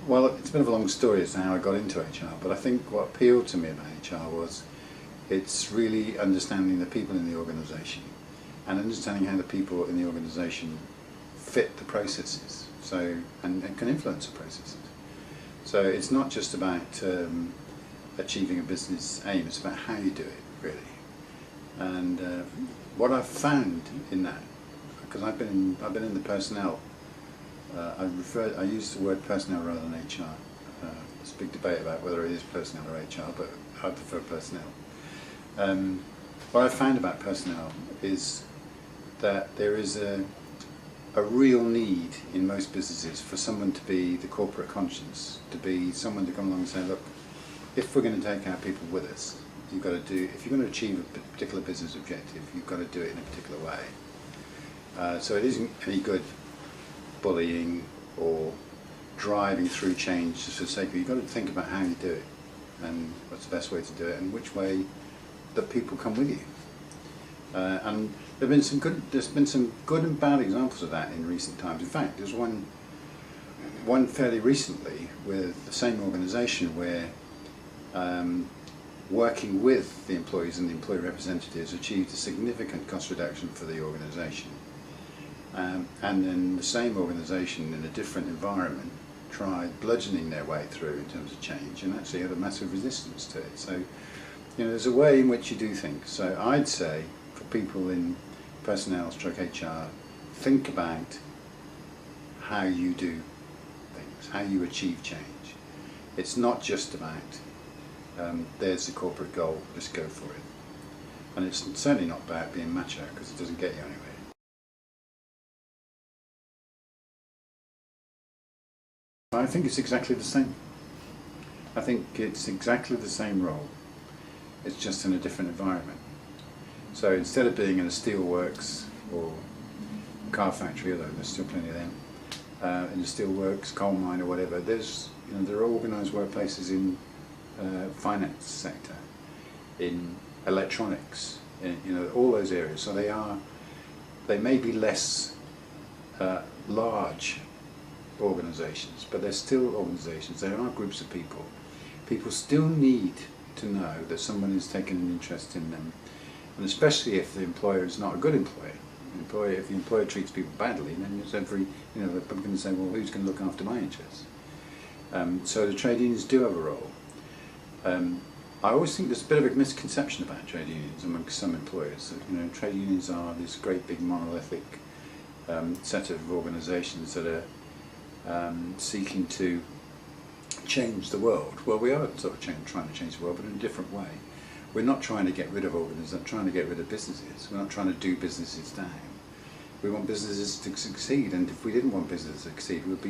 Well, it's a bit of a long story as to how I got into HR, but I think what appealed to me about HR was it's really understanding the people in the organisation and understanding how the people in the organisation fit the processes, so and can influence the processes. So it's not just about achieving a business aim; it's about how you do it, really. And what I've found in that, because I've been in the personnel. I use the word personnel rather than HR. There's a big debate about whether it is personnel or HR, but I prefer personnel. What I've found about personnel is that there is a real need in most businesses for someone to be the corporate conscience, to be someone to come along and say, look, if we're going to take our people with us, you've got to do, if you're going to achieve a particular business objective, you've got to do it in a particular way. So it isn't any good bullying or driving through change just for the sake of it. You've got to think about how you do it and what's the best way to do it and which way that people come with you. And there's been some good and bad examples of that in recent times. In fact, there's one fairly recently with the same organisation where working with the employees and the employee representatives achieved a significant cost reduction for the organisation. And then the same organisation in a different environment tried bludgeoning their way through in terms of change and actually had a massive resistance to it. So, there's a way in which you do things. So I'd say for people in personnel / HR, think about how you do things, how you achieve change. It's not just about there's the corporate goal, just go for it. And it's certainly not about being macho, because it doesn't get you anywhere. I think it's exactly the same. I think it's exactly the same role. It's just in a different environment. So instead of being in a steelworks or car factory, although there's still plenty of them, in a steelworks, coal mine or whatever, there are organised workplaces in finance sector, in electronics, in all those areas. So they may be less large organisations, but they're still organisations. There are groups of people. People still need to know that someone is taking an interest in them, and especially if the employer is not a good employer. If the employer treats people badly, then it's they're probably going to say, well, who's going to look after my interests? So the trade unions do have a role. I always think there's a bit of a misconception about trade unions amongst some employers. That, trade unions are this great big monolithic set of organisations that are seeking to change the world. Well, we are sort of trying to change the world, but in a different way. We're not trying to get rid of organisations, we're trying to get rid of businesses. We're not trying to do businesses down. We want businesses to succeed, and if we didn't want businesses to succeed, we'd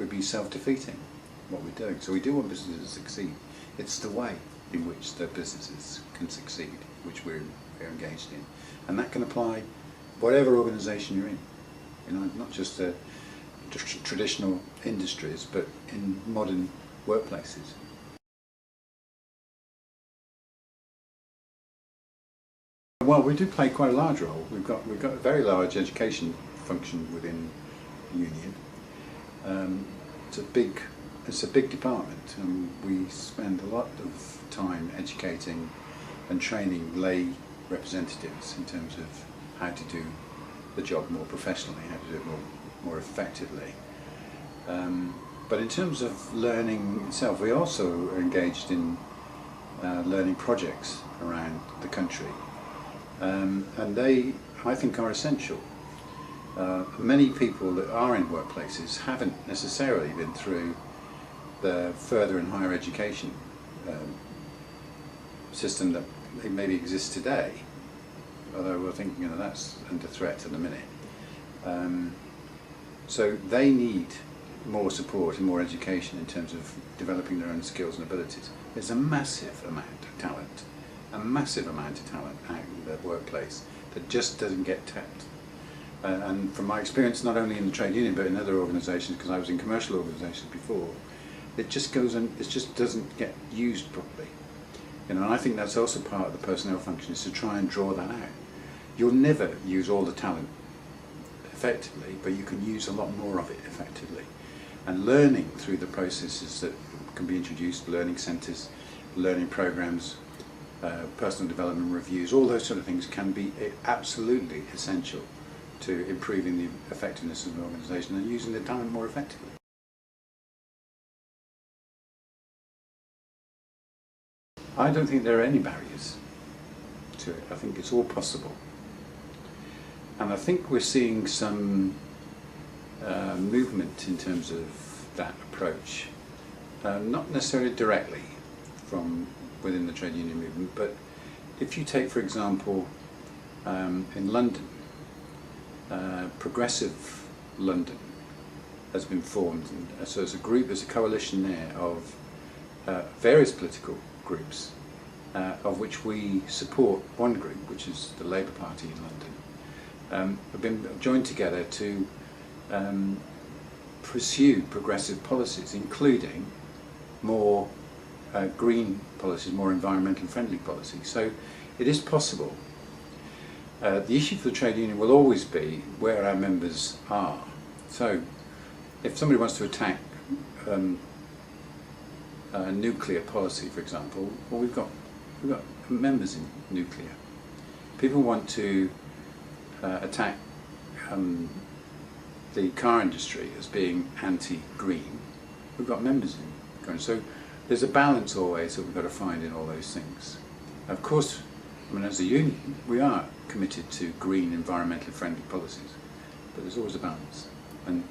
be self-defeating what we're doing. So we do want businesses to succeed. It's the way in which the businesses can succeed, which we're engaged in, and that can apply whatever organisation you're in. Not just traditional industries, but in modern workplaces. Well, we do play quite a large role. We've got a very large education function within the union. It's a big department, and we spend a lot of time educating and training lay representatives in terms of how to do the job more professionally, how to do it more effectively. But in terms of learning itself, we also are engaged in learning projects around the country, and they, I think, are essential. Many people that are in workplaces haven't necessarily been through the further and higher education system that maybe exists today, although we're thinking that's under threat at the minute. So they need more support and more education in terms of developing their own skills and abilities. There's a massive amount of talent out in the workplace that just doesn't get tapped. And from my experience, not only in the trade union but in other organisations, because I was in commercial organisations before, it just doesn't get used properly. And I think that's also part of the personnel function, is to try and draw that out. You'll never use all the talent effectively, but you can use a lot more of it effectively. and learning through the processes that can be introduced, learning centres, learning programmes, personal development reviews, all those sort of things can be absolutely essential to improving the effectiveness of an organisation and using the talent more effectively. I don't think there are any barriers to it. I think it's all possible. And I think we're seeing some movement in terms of that approach, not necessarily directly from within the trade union movement, but if you take, for example, in London, Progressive London has been formed, and so there's a coalition there of various political groups, of which we support one group, which is the Labour Party in London, have been joined together to pursue progressive policies, including more green policies, more environmentally friendly policies. So it is possible. The issue for the trade union will always be where our members are. So if somebody wants to attack nuclear policy, for example, well, we've got members in nuclear. People want to attack the car industry as being anti-green. We've got members in green. So there's a balance always that we've got to find in all those things. Of course, I mean, as a union, we are committed to green, environmentally friendly policies, but there's always a balance, and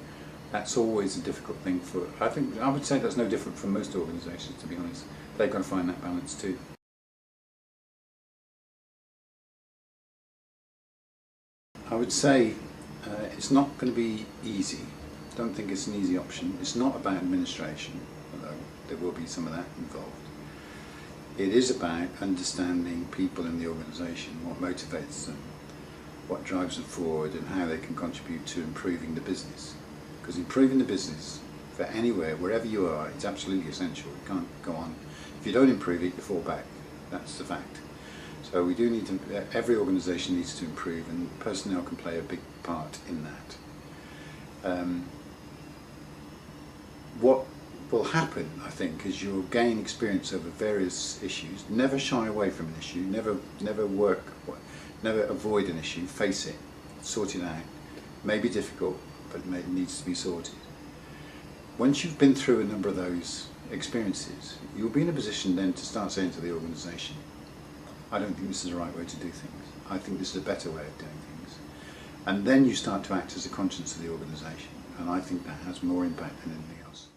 that's always a difficult thing for. I would say that's no different from most organisations, to be honest. They've got to find that balance too. I would say it's not going to be easy. I don't think it's an easy option. It's not about administration, although there will be some of that involved. It is about understanding people in the organisation, what motivates them, what drives them forward, and how they can contribute to improving the business. Because improving the business for anywhere, wherever you are, is absolutely essential. You can't go on. If you don't improve it, you fall back. That's the fact. So we do need to, every organisation needs to improve, and personnel can play a big part in that. What will happen, I think, is you'll gain experience over various issues. Never shy away from an issue, never avoid an issue, face it, sort it out. It may be difficult, but it needs to be sorted. Once you've been through a number of those experiences, you'll be in a position then to start saying to the organisation, I don't think this is the right way to do things. I think this is a better way of doing things. And then you start to act as a conscience of the organisation, and I think that has more impact than anything else.